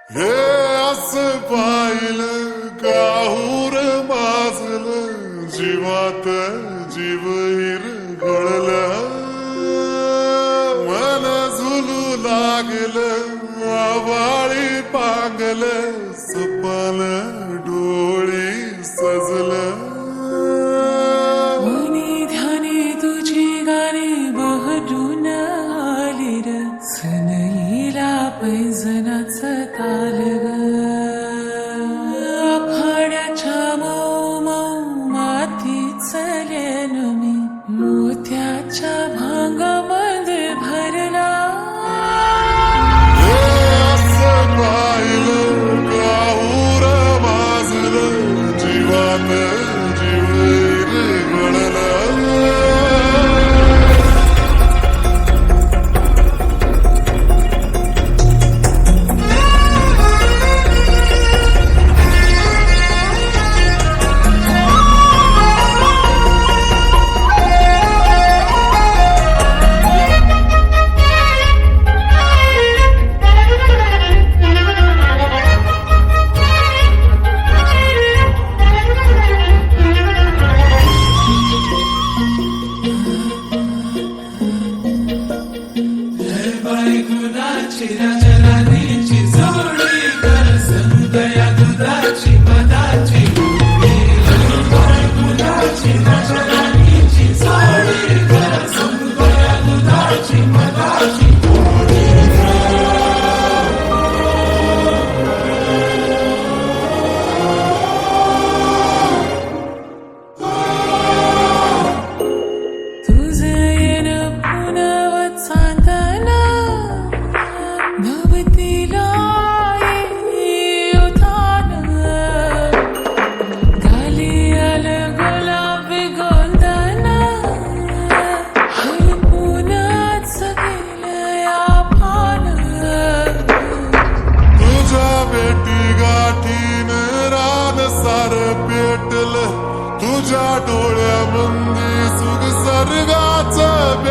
हे असं पाहिलं काहूर माजलं जीवात जीव हिरगळलं मन झुलू लागलं आवाळी पांगलं सपन डोळी सजलं मनी ध्यानी तुझी गाणी बहरून आली र सनईला पैंजनाचं ताल ग आखाड्याच्या मऊ मऊ मातीच लेन मी मोत्याच्या भांगामध्ये भरला हे असं पाहिलं काहूर माजलं जीवात जीव हिरगळलं बायकुनाची राजराणीची जोडी कर संतया दुधाची मधाची बायकुनाची राजराणीची जोडी कर संतया दुधाची मधाची तुझं येणं पुनवत सांगताना नवतीला येऊन गाली आलं गुलाबी गोंदाना हरपूनच गेलं या पान तुझ्या बेटी गाठीन रान सार पेटलं तुझ्या डोळ्यामंदी सुग सर्गाचं